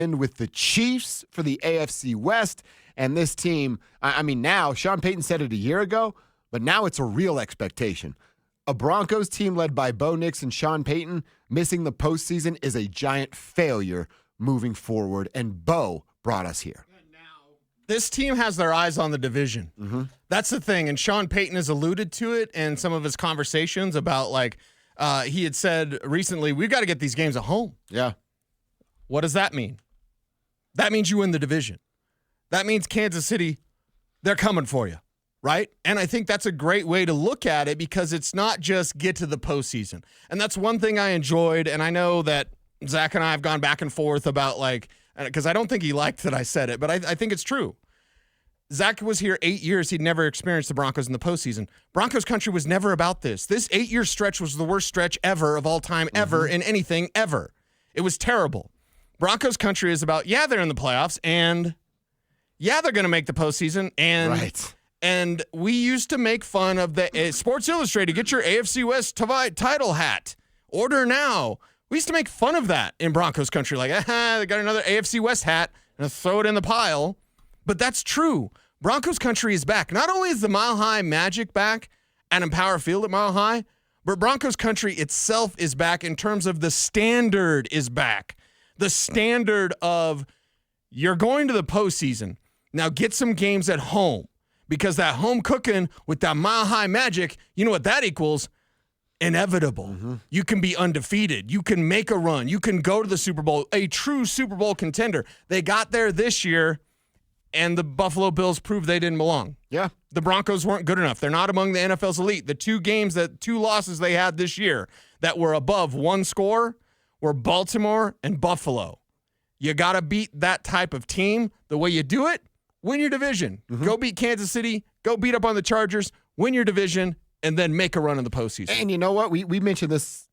with the Chiefs for the AFC West. And this team, I mean, now, Sean Payton said it a year ago, but now it's a real expectation. A Broncos team led by Bo Nix and Sean Payton missing the postseason is a giant failure moving forward, and Bo brought us here. This team has their eyes on the division. Mm-hmm. That's the thing, and Sean Payton has alluded to it in some of his conversations about, like, he had said recently, we've got to get these games at home. Yeah. What does that mean? That means you win the division. That means Kansas City, they're coming for you, right? And I think that's a great way to look at it because it's not just get to the postseason. And that's one thing I enjoyed, and I know that Zach and I have gone back and forth about, like, because I don't think he liked that I said it, but I think it's true. Zach was here 8 years. He'd never experienced the Broncos in the postseason. Broncos country was never about this. This 8-year stretch was the worst stretch ever of all time, ever, in anything, ever. It was terrible. Broncos country is about, yeah, they're in the playoffs, and yeah, they're going to make the postseason, and Right. and we used to make fun of the Sports Illustrated, get your AFC West title hat. Order now. We used to make fun of that in Broncos country, like, they got another AFC West hat, and throw it in the pile. But that's true. Broncos country is back. Not only is the Mile High Magic back at Empower Field at Mile High, but Broncos country itself is back in terms of the standard is back. The standard of you're going to the postseason. Now get some games at home because that home cooking with that Mile High Magic, you know what that equals? Inevitable. Mm-hmm. You can be undefeated. You can make a run. You can go to the Super Bowl, a true Super Bowl contender. They got there this year, and the Buffalo Bills proved they didn't belong. Yeah. The Broncos weren't good enough. They're not among the NFL's elite. The two losses they had this year that were above one score were Baltimore and Buffalo. You got to beat that type of team. The way you do it, win your division. Mm-hmm. Go beat Kansas City. Go beat up on the Chargers. Win your division. And then make a run in the postseason. And you know what? We mentioned this,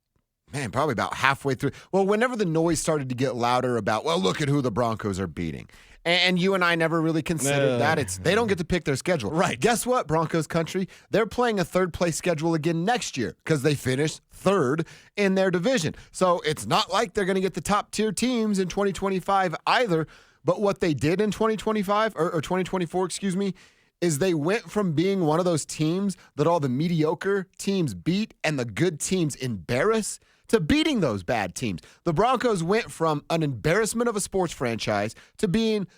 man, probably about halfway through. Well, whenever the noise started to get louder about, well, look at who the Broncos are beating. And you and I never really considered that. They don't get to pick their schedule. Right. Guess what, Broncos country? They're playing a third-place schedule again next year because they finished third in their division. So it's not like they're going to get the top-tier teams in 2025 either. But what they did in 2025, or 2024, excuse me, is they went from being one of those teams that all the mediocre teams beat and the good teams embarrass to beating those bad teams. The Broncos went from an embarrassment of a sports franchise to being,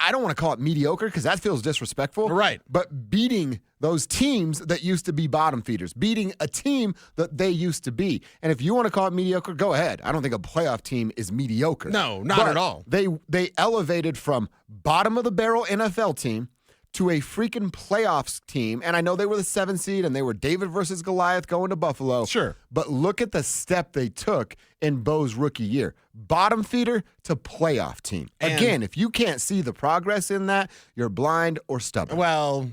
I don't want to call it mediocre because that feels disrespectful. Right. But beating those teams that used to be bottom feeders, beating a team that they used to be. And if you want to call it mediocre, go ahead. I don't think a playoff team is mediocre. No, not at all. They elevated from bottom of the barrel NFL team to a freaking playoffs team. And I know they were the 7th seed and they were David versus Goliath going to Buffalo. Sure. But look at the step they took in Bo's rookie year. Bottom feeder to playoff team. Again, if you can't see the progress in that, you're blind or stubborn. Well,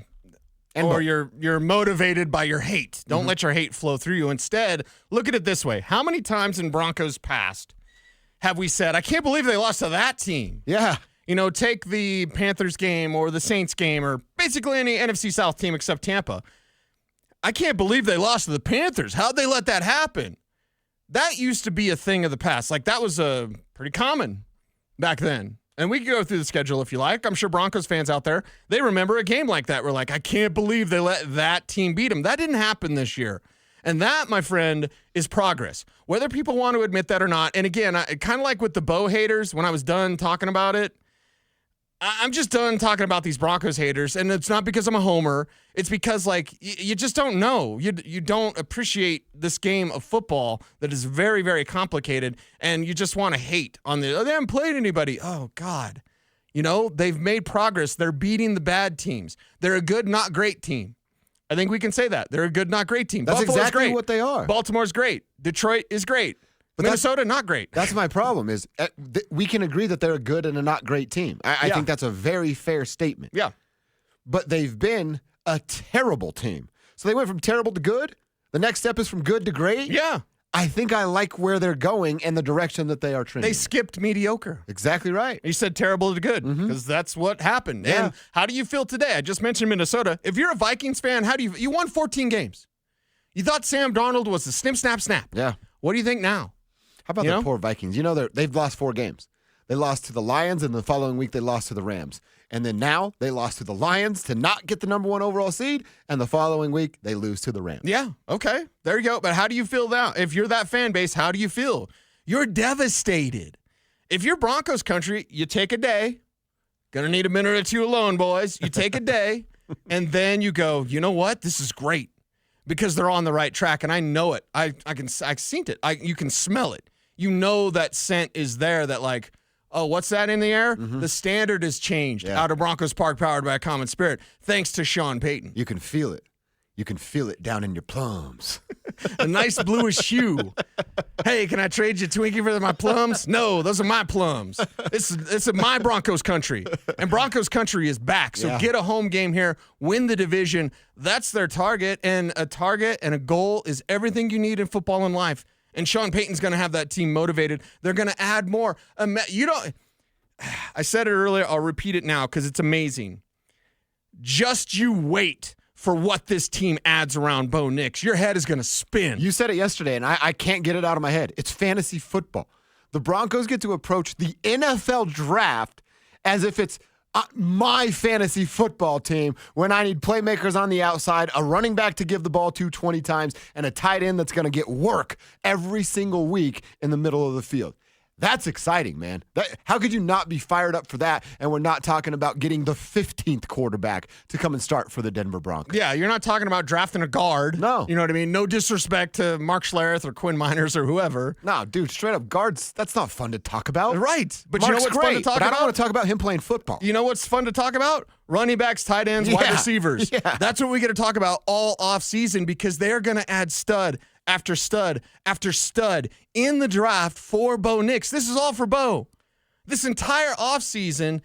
or you're motivated by your hate. Don't let your hate flow through you. Instead, look at it this way. How many times in Broncos past have we said, I can't believe they lost to that team? Yeah. You know, take the Panthers game or the Saints game or basically any NFC South team except Tampa. I can't believe they lost to the Panthers. How'd they let that happen? That used to be a thing of the past. Like, that was pretty common back then. And we can go through the schedule if you like. I'm sure Broncos fans out there, they remember a game like that. We're like, I can't believe they let that team beat them. That didn't happen this year. And that, my friend, is progress. Whether people want to admit that or not. And again, kind of like with the Bo haters, when I was done talking about it, I'm just done talking about these Broncos haters, and it's not because I'm a homer. It's because, like, you just don't know. You don't appreciate this game of football that is very, very complicated, and you just want to hate on they haven't played anybody. Oh, God. You know, they've made progress. They're beating the bad teams. They're a good, not great team. I think we can say that. They're a good, not great team. That's Buffalo's exactly great. what they are. Baltimore's great. Detroit is great. But Minnesota, not great. That's my problem is we can agree that they're a good and a not great team. I think that's a very fair statement. Yeah. But they've been a terrible team. So they went from terrible to good. The next step is from good to great. Yeah. I think I like where they're going and the direction that they are trending. They skipped mediocre. Exactly right. You said terrible to good because that's what happened. Yeah. And how do you feel today? I just mentioned Minnesota. If you're a Vikings fan, how do you won 14 games. You thought Sam Darnold was the snip, snap, snap. Yeah. What do you think now? How about the poor Vikings? You know, they've lost 4 games. they lost to the Lions, and the following week they lost to the Rams. And then now they lost to the Lions to not get the number 1 overall seed, and the following week they lose to the Rams. Yeah, okay. There you go. But how do you feel now? If you're that fan base, how do you feel? You're devastated. If you're Broncos country, you take a day. Gonna need a minute or two alone, boys. You take a day, and then you go, you know what? This is great because they're on the right track, and I know it. I've seen it. You can smell it. You know that scent is there that like, oh, what's that in the air? Mm-hmm. The standard has changed out of Broncos Park powered by a common spirit thanks to Sean Payton. You can feel it. You can feel it down in your plums. A nice bluish shoe. Hey, can I trade you Twinkie for my plums? No, those are my plums. It's my Broncos country. And Broncos country is back. So get a home game here, win the division. That's their target. And a target and a goal is everything you need in football and life. And Sean Payton's going to have that team motivated. They're going to add more. I said it earlier. I'll repeat it now because it's amazing. Just you wait for what this team adds around Bo Nix. Your head is going to spin. You said it yesterday, and I can't get it out of my head. It's fantasy football. The Broncos get to approach the NFL draft as if it's my fantasy football team when I need playmakers on the outside, a running back to give the ball to 20 times, and a tight end that's going to get work every single week in the middle of the field. That's exciting, man. How could you not be fired up for that? And we're not talking about getting the 15th quarterback to come and start for the Denver Broncos. Yeah, you're not talking about drafting a guard. No. You know what I mean? No disrespect to Mark Schlereth or Quinn Miners or whoever. No, dude, straight up guards, that's not fun to talk about. Right. But Mark's you know what's fun to talk but about? I don't want to talk about him playing football. You know what's fun to talk about? Running backs, tight ends, wide receivers. Yeah. That's what we get to talk about all offseason because they're going to add stud after stud after stud in the draft for Bo Nix. This is all for Bo. This entire offseason,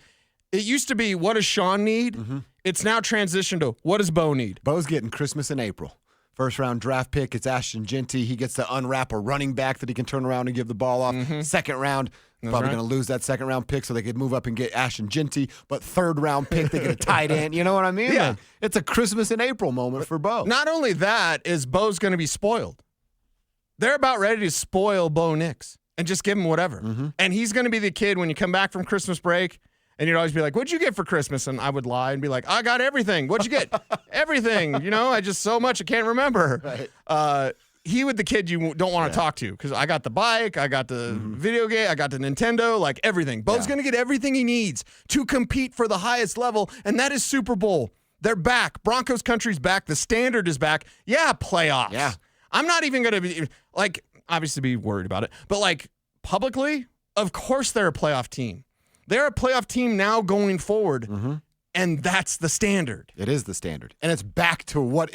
it used to be, what does Sean need? Mm-hmm. It's now transitioned to, what does Bo need? Bo's getting Christmas in April. First round draft pick, it's Ashton Genty. He gets to unwrap a running back that he can turn around and give the ball off. Mm-hmm. Second round, probably going to lose that second round pick so they could move up and get Ashton Genty. But third round pick, they get a tight end. You know what I mean? Yeah. Like, it's a Christmas in April moment for Bo. Not only that, is Bo's going to be spoiled. They're about ready to spoil Bo Nix and just give him whatever. Mm-hmm. And he's going to be the kid when you come back from Christmas break and you'd always be like, what'd you get for Christmas? And I would lie and be like, I got everything. What'd you get? Everything. You know, I just so much I can't remember. Right. He was the kid you don't want to talk to because I got the bike, I got the video game, I got the Nintendo, like everything. Bo's going to get everything he needs to compete for the highest level, and that is Super Bowl. They're back. Broncos country's back. The standard is back. Yeah, playoffs. Yeah. I'm not even going to be, like, obviously be worried about it. But, like, publicly, of course they're a playoff team. They're a playoff team now going forward, and that's the standard. It is the standard. And it's back to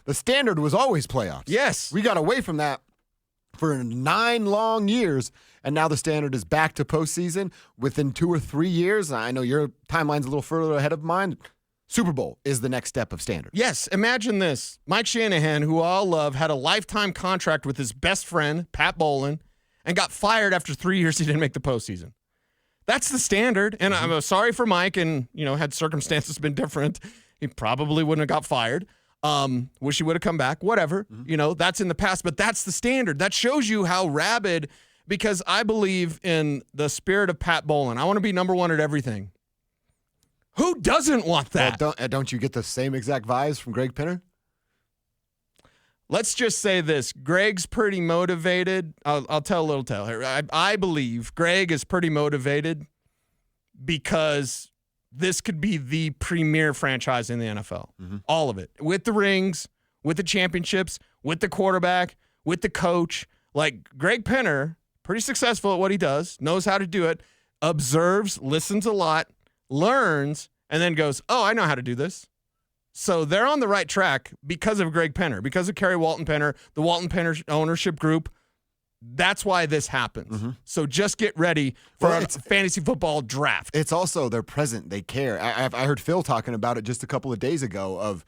the standard was always playoffs. Yes. We got away from that for 9 long years, and now the standard is back to postseason within 2 or 3 years. I know your timeline's a little further ahead of mine. Super Bowl is the next step of standard. Yes, imagine this. Mike Shanahan, who I all love, had a lifetime contract with his best friend, Pat Bowlen, and got fired after 3 years he didn't make the postseason. That's the standard, and I'm sorry for Mike, and, you know, had circumstances been different, he probably wouldn't have got fired. Wish he would have come back, whatever. You know, that's in the past, but that's the standard. That shows you how rabid, because I believe in the spirit of Pat Bowlen. I want to be number one at everything. Who doesn't want that? Well, don't you get the same exact vibes from Greg Pinner? Let's just say this. Greg's pretty motivated. I'll tell a little tale here. I believe Greg is pretty motivated because this could be the premier franchise in the NFL. All of it. With the rings, with the championships, with the quarterback, with the coach. Like, Greg Pinner, pretty successful at what he does, knows how to do it, observes, listens a lot, learns, and then goes, oh, I know how to do this. So they're on the right track because of Greg Pinner, because of Kerry Walton Penner, the Walton Penner ownership group. That's why this happens. So just get ready for a fantasy football draft. It's also they're present. They care. I heard Phil talking about it just a couple of days ago of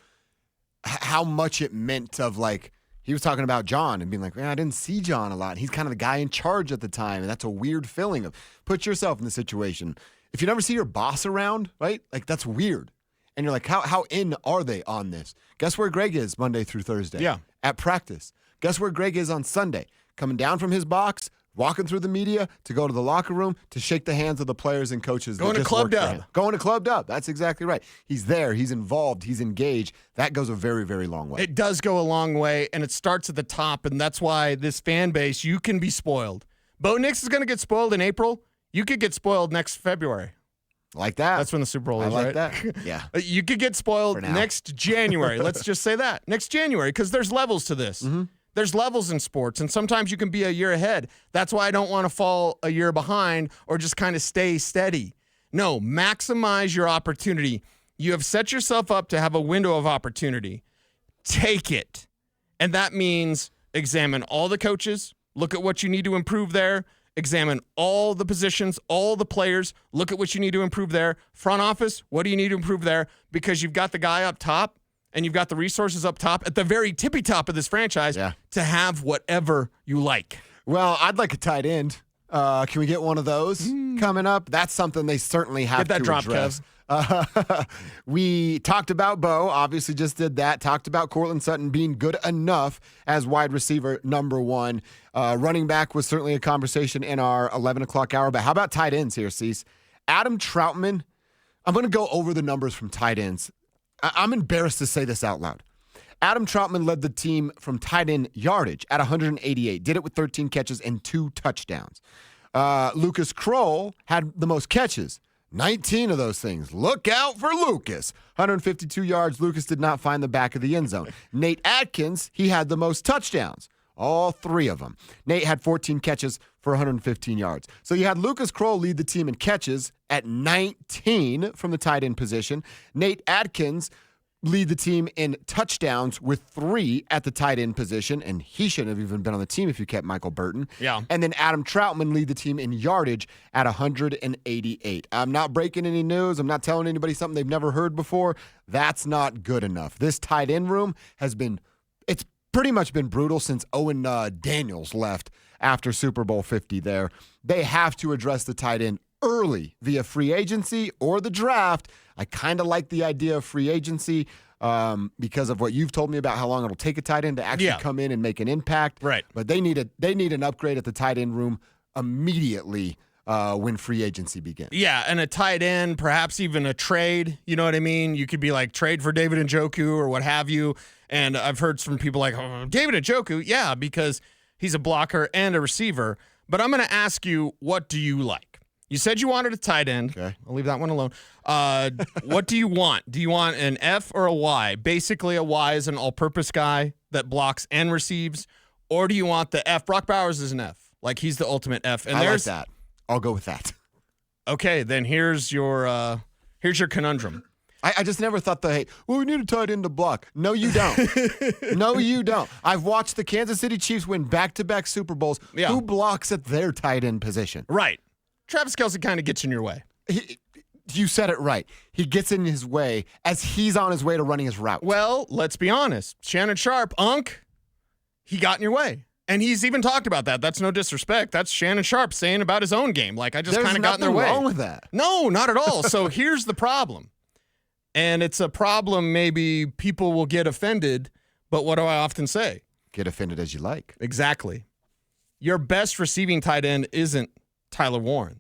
how much it meant of, like, he was talking about John and being like, man, I didn't see John a lot. He's kind of the guy in charge at the time. And that's a weird feeling of put yourself in the situation. If you never see your boss around, right? Like, that's weird. And you're like, how in are they on this? Guess where Greg is Monday through Thursday? Yeah. At practice. Guess where Greg is on Sunday? Coming down from his box, walking through the media, to go to the locker room, to shake the hands of the players and coaches. Going to Club Dub. Going to Club Dub. That's exactly right. He's there. He's involved. He's engaged. That goes a very, very long way. It does go a long way, and it starts at the top, and that's why this fan base, you can be spoiled. Bo Nix is going to get spoiled in April. You could get spoiled next February. Like that. That's when the Super Bowl is, right? That. Yeah. You could get spoiled next January. Let's just say that. Next January, because there's levels to this. Mm-hmm. There's levels in sports, and sometimes you can be a year ahead. That's why I don't want to fall a year behind or just kind of stay steady. No, maximize your opportunity. You have set yourself up to have a window of opportunity. Take it. And that means examine all the coaches, look at what you need to improve there, examine all the positions, all the players, look at what you need to improve there. Front office, what do you need to improve there? Because you've got the guy up top, and you've got the resources up top at the very tippy top of this franchise to have whatever you like. Well, I'd like a tight end. Can we get one of those coming up? That's something they certainly have to address. We talked about Bo, obviously just did that. Talked about Courtland Sutton being good enough as wide receiver number one. Running back was certainly a conversation in our 11 o'clock hour. But how about tight ends here, Cease? Adam Troutman. I'm going to go over the numbers from tight ends. I'm embarrassed to say this out loud. Adam Troutman led the team from tight end yardage at 188. Did it with 13 catches and 2 touchdowns. Lucas Kroll had the most catches. 19 of those things. Look out for Lucas. 152 yards. Lucas did not find the back of the end zone. Nate Atkins, he had the most touchdowns. All 3 of them. Nate had 14 catches for 115 yards. So you had Lucas Kroll lead the team in catches at 19 from the tight end position. Nate Atkins lead the team in touchdowns with 3 at the tight end position, and he shouldn't have even been on the team if you kept Michael Burton. Yeah. And then Adam Troutman lead the team in yardage at 188. I'm not breaking any news. I'm not telling anybody something they've never heard before. That's not good enough. This tight end room it's pretty much been brutal since Owen Daniels left after Super Bowl 50 there. They have to address the tight end early via free agency or the draft. I kind of like the idea of free agency because of what you've told me about how long it'll take a tight end to actually come in and make an impact. Right. But they need an upgrade at the tight end room immediately when free agency begins. Yeah, and a tight end, perhaps even a trade. You know what I mean? You could be like trade for David Njoku or what have you. And I've heard from people like, oh, David Njoku, yeah, because he's a blocker and a receiver. But I'm going to ask you, what do you like? You said you wanted a tight end. Okay. I'll leave that one alone. What do you want? Do you want an F or a Y? Basically, a Y is an all-purpose guy that blocks and receives. Or do you want the F? We Bowers is an F. Like, he's the ultimate F. And I like that. I'll go with that. Okay, then here's your conundrum. I just never thought we need a tight end to block. No, you don't. No, you don't. I've watched the Kansas City Chiefs win back-to-back Super Bowls. Yeah. Who blocks at their tight end position? Right. Travis Kelce kind of gets in your way. You said it right. He gets in his way as he's on his way to running his route. Well, let's be honest. Shannon Sharp, he got in your way. And he's even talked about that. That's no disrespect. That's Shannon Sharp saying about his own game. Like, I just kind of got in their way. There's nothing wrong with that. No, not at all. So here's the problem. And it's a problem maybe people will get offended, but what do I often say? Get offended as you like. Exactly. Your best receiving tight end isn't Tyler Warren.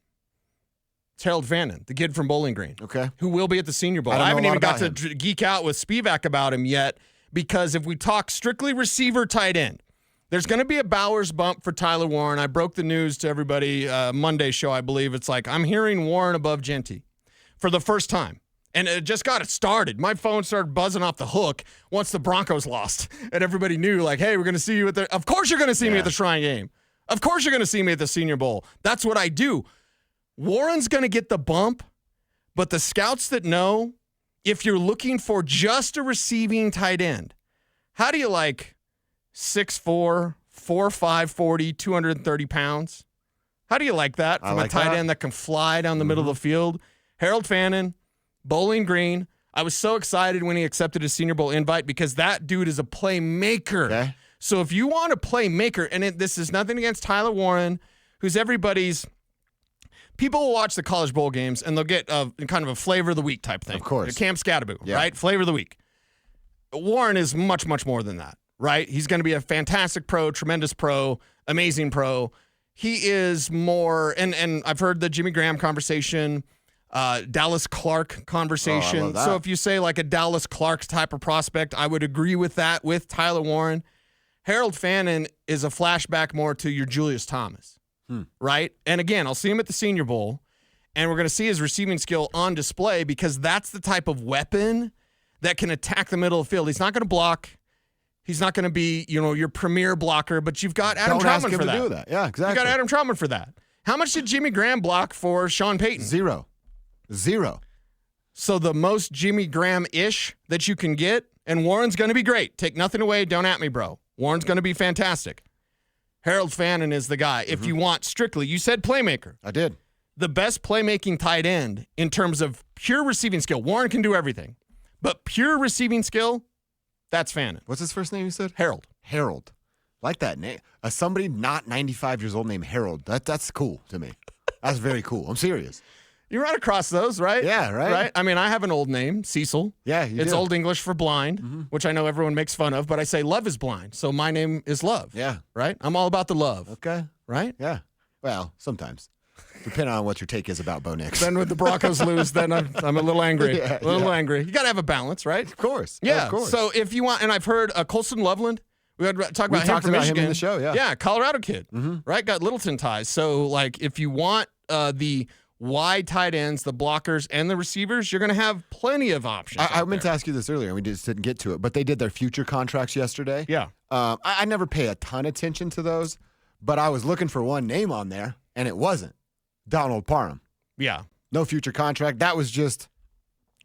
It's Harold Vannon, the kid from Bowling Green. Okay. Who will be at the Senior Bowl. I haven't even got to geek out with Spivak about him yet, because if we talk strictly receiver tight end, there's going to be a Bowers bump for Tyler Warren. I broke the news to everybody Monday show, I believe. It's like I'm hearing Warren above Genty for the first time. And it just got it started. My phone started buzzing off the hook once the Broncos lost. And everybody knew, like, hey, we're going to see you at the – of course you're going to see me at the Shrine Game. Of course you're going to see me at the Senior Bowl. That's what I do. Warren's going to get the bump, but the scouts that know, if you're looking for just a receiving tight end, how do you like 6'4", 4'5", 40, 230 pounds? How do you like that from a tight end that can fly down the middle of the field? Harold Fannin, Bowling Green. I was so excited when he accepted his Senior Bowl invite because that dude is a playmaker. Okay. So if you want a playmaker, and this is nothing against Tyler Warren, who's everybody's – people will watch the college bowl games, and they'll get kind of a flavor of the week type thing. Of course. Cam Scatterbo, right? Flavor of the week. Warren is much, much more than that, right? He's going to be a fantastic pro, tremendous pro, amazing pro. He is more, and I've heard the Jimmy Graham conversation, Dallas Clark conversation. Oh, I love that. So if you say like a Dallas Clark type of prospect, I would agree with that with Tyler Warren. Harold Fannin is a flashback more to your Julius Thomas, right? And again, I'll see him at the Senior Bowl, and we're going to see his receiving skill on display because that's the type of weapon that can attack the middle of the field. He's not going to block. He's not going to be, your premier blocker, but you've got Adam Don't ask Troutman him for to that. do that. Yeah, exactly. You got Adam Troutman for that. How much did Jimmy Graham block for Sean Payton? Zero. So the most Jimmy Graham-ish that you can get, and Warren's going to be great. Take nothing away. Don't at me, bro. Warren's going to be fantastic. Harold Fannin is the guy. If you want strictly, you said playmaker. I did. The best playmaking tight end in terms of pure receiving skill. Warren can do everything. But pure receiving skill, that's Fannin. What's his first name you said? Harold. Harold. Like that name. Somebody not 95 years old named Harold. That's cool to me. That's very cool. I'm serious. You run across those, right? Yeah, right. I mean, I have an old name, Cecil. Yeah, you It's do. Old English for blind, which I know everyone makes fun of, but I say love is blind. So my name is Love. Yeah. Right? I'm all about the love. Okay. Right? Yeah. Well, sometimes. Depending on what your take is about Bo Nix. Then when the Broncos lose, then I'm a little angry. Yeah, a little angry. You got to have a balance, right? Of course. Yeah. Of course. So if you want, and I've heard Colson Loveland. We had to talk about him talked from about Michigan. him in the show, yeah. Yeah, Colorado kid, right? Got Littleton ties. So, like, if you want the wide tight ends, the blockers, and the receivers, you're going to have plenty of options. I meant to ask you this earlier, and we just didn't get to it, but they did their future contracts yesterday. Yeah. I never pay a ton of attention to those, but I was looking for one name on there, and it wasn't. Donald Parham. Yeah. No future contract. That was just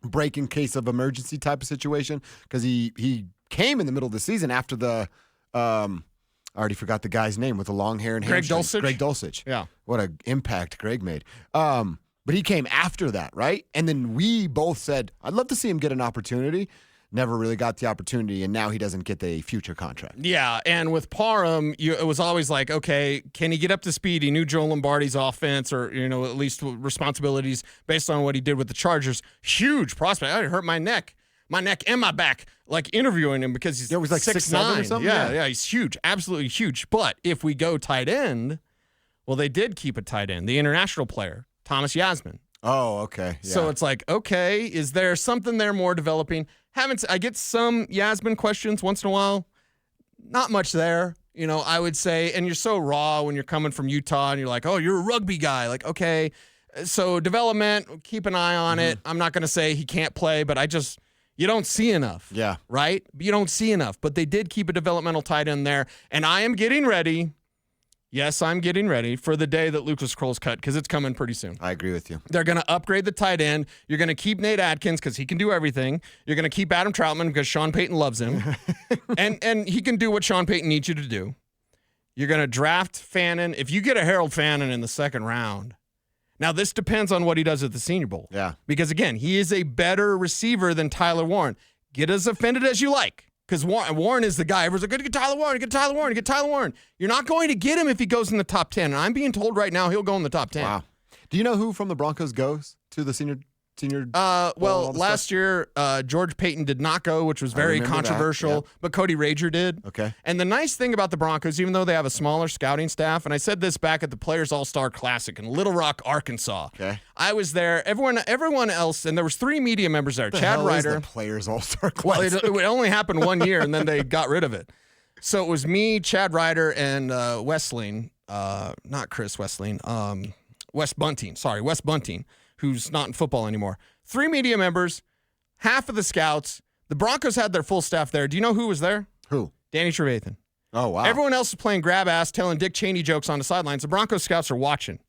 break in case of emergency type of situation because he came in the middle of the season after the I already forgot the guy's name with the long hair and Greg hamstrings. Dulcich? Greg Dulcich. Yeah. What an impact Greg made. But he came after that, right? And then we both said, I'd love to see him get an opportunity. Never really got the opportunity, and now he doesn't get the future contract. Yeah, and with Parham, it was always like, okay, can he get up to speed? He knew Joe Lombardi's offense or, at least responsibilities based on what he did with the Chargers. Huge prospect. I hurt my neck and my back, like interviewing him because he's Yeah, it was like 6'7" or something? Yeah, he's huge, absolutely huge. But if we go tight end, well, they did keep a tight end, the international player, Thomas Yasmin. Oh, okay. Yeah. So it's like, okay, is there something there more developing? I get some Yasmin questions once in a while. Not much there, I would say. And you're so raw when you're coming from Utah and you're like, oh, you're a rugby guy. Like, okay. So development, keep an eye on it. I'm not going to say he can't play, but you don't see enough. Yeah. Right? You don't see enough. But they did keep a developmental tight end there. And I am getting ready. Yes, I'm getting ready for the day that Lucas Kroll's cut because it's coming pretty soon. I agree with you. They're going to upgrade the tight end. You're going to keep Nate Atkins because he can do everything. You're going to keep Adam Troutman because Sean Payton loves him. and he can do what Sean Payton needs you to do. You're going to draft Fannin. If you get a Harold Fannin in the second round, now this depends on what he does at the Senior Bowl. Yeah. Because, again, he is a better receiver than Tyler Warren. Get as offended as you like. Because Warren is the guy. Everyone's like, get Tyler Warren, get Tyler Warren, get Tyler Warren. You're not going to get him if he goes in the top 10. And I'm being told right now he'll go in the top 10. Wow. Do you know who from the Broncos goes to the senior? Well, last year, George Payton did not go, which was very controversial, that, but Cody Rager did. Okay. And the nice thing about the Broncos, even though they have a smaller scouting staff, and I said this back at the Players All-Star Classic in Little Rock, Arkansas. Okay. I was there. Everyone else, and there was 3 media members there. What the Chad hell is Ryder. the Players All-Star Well, Classic. it only happened 1 year, and then they got rid of it. So it was me, Chad Ryder, and Westling. Not Chris Westling. Wes Bunting. Sorry, Wes Bunting, who's not in football anymore. 3 media members, half of the scouts. The Broncos had their full staff there. Do you know who was there? Who? Danny Trevathan. Oh, wow. Everyone else is playing grab ass, telling Dick Cheney jokes on the sidelines. The Broncos scouts are watching.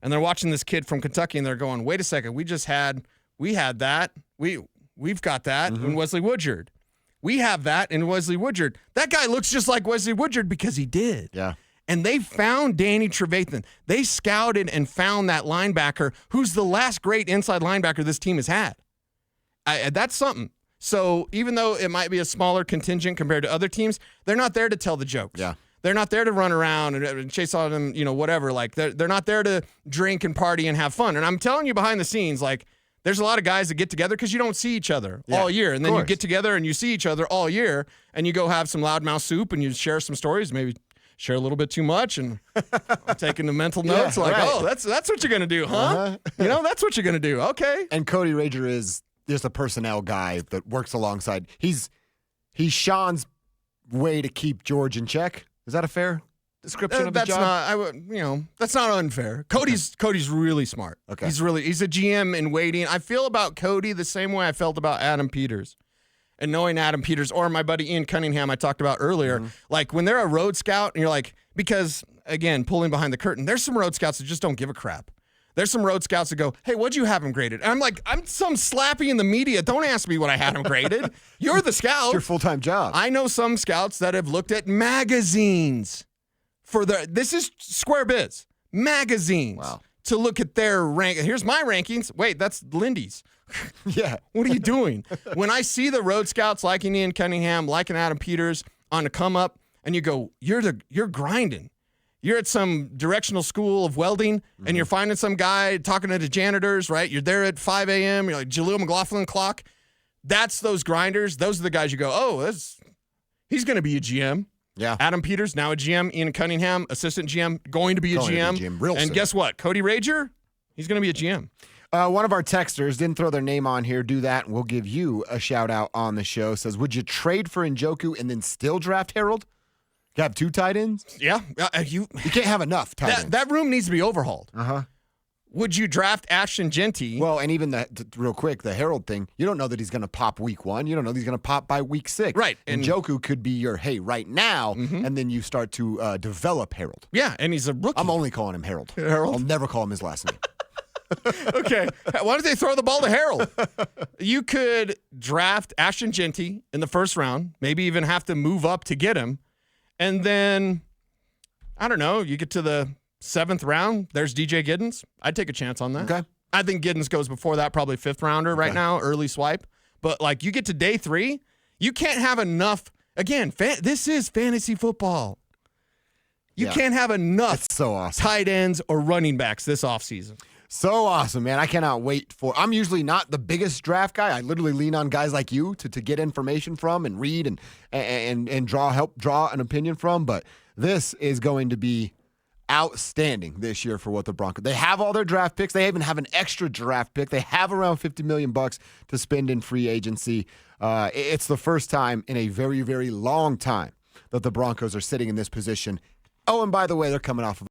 And they're watching this kid from Kentucky, and they're going, wait a second, we had that. We've got that in Wesley Woodyard. We have that in Wesley Woodyard. That guy looks just like Wesley Woodyard because he did. Yeah. And they found Danny Trevathan. They scouted and found that linebacker who's the last great inside linebacker this team has had. That's something. So even though it might be a smaller contingent compared to other teams, they're not there to tell the jokes. Yeah. They're not there to run around and chase all them, whatever. Like they're not there to drink and party and have fun. And I'm telling you behind the scenes, like there's a lot of guys that get together because you don't see each other all year. And then you get together and you see each other all year and you go have some loudmouth soup and you share some stories, maybe share a little bit too much, and I'm taking the mental notes right. that's what you're going to do, huh? That's what you're going to do. Okay. And Cody Rager is just a personnel guy that works alongside. He's Sean's way to keep George in check. Is that a fair description of his job? That's not unfair. Cody's really smart. Okay. He's a GM in waiting. I feel about Cody the same way I felt about Adam Peters. And knowing Adam Peters or my buddy Ian Cunningham I talked about earlier, like when they're a road scout and you're like, because again, pulling behind the curtain, there's some road scouts that just don't give a crap. There's some road scouts that go, hey, what'd you have him graded? And I'm like, I'm some slappy in the media. Don't ask me what I had him graded. You're the scout. It's your full-time job. I know some scouts that have looked at magazines this is square biz, magazines. Wow. To look at their rank. Here's my rankings. Wait, that's Lindy's. Yeah. What are you doing? When I see the road scouts like Ian Cunningham, like an Adam Peters on the come up, and you go, you're grinding. You're at some directional school of welding, and you're finding some guy talking to the janitors, right? You're there at 5 a.m. You're like Jaleel McLaughlin clock. That's those grinders. Those are the guys you go, oh, he's going to be a GM. Yeah. Adam Peters, now a GM. Ian Cunningham, assistant GM, going to be a GM. Real and soon. Guess what? Cody Rager, he's going to be a GM. One of our texters didn't throw their name on here. Do that, and we'll give you a shout-out on the show. Says, would you trade for Njoku and then still draft Harold? You have 2 tight ends? Yeah. You can't have enough tight ends. That room needs to be overhauled. Uh-huh. Would you draft Ashton Genty? Well, and even real quick, the Harold thing, you don't know that he's going to pop week 1. You don't know that he's going to pop by week 6. Right. And Njoku could be your, hey, right now, and then you start to develop Harold. Yeah, and he's a rookie. I'm only calling him Harold. Harold? I'll never call him his last name. Okay. Why don't they throw the ball to Harold? You could draft Ashton Genty in the first round, maybe even have to move up to get him. And then, I don't know, you get to the 7th round, there's DJ Giddens. I'd take a chance on that. Okay. I think Giddens goes before that, probably 5th rounder right now, early swipe. But, like, you get to day 3, you can't have enough. Again, this is fantasy football. You can't have enough It's so awesome. tight ends or running backs this offseason. So awesome, man. I cannot wait I'm usually not the biggest draft guy. I literally lean on guys like you to get information from and read and help draw an opinion from. But this is going to be outstanding this year for what the Broncos. They have all their draft picks. They even have an extra draft pick. They have around $50 million to spend in free agency. It's the first time in a very, very long time that the Broncos are sitting in this position. Oh, and by the way, they're coming off of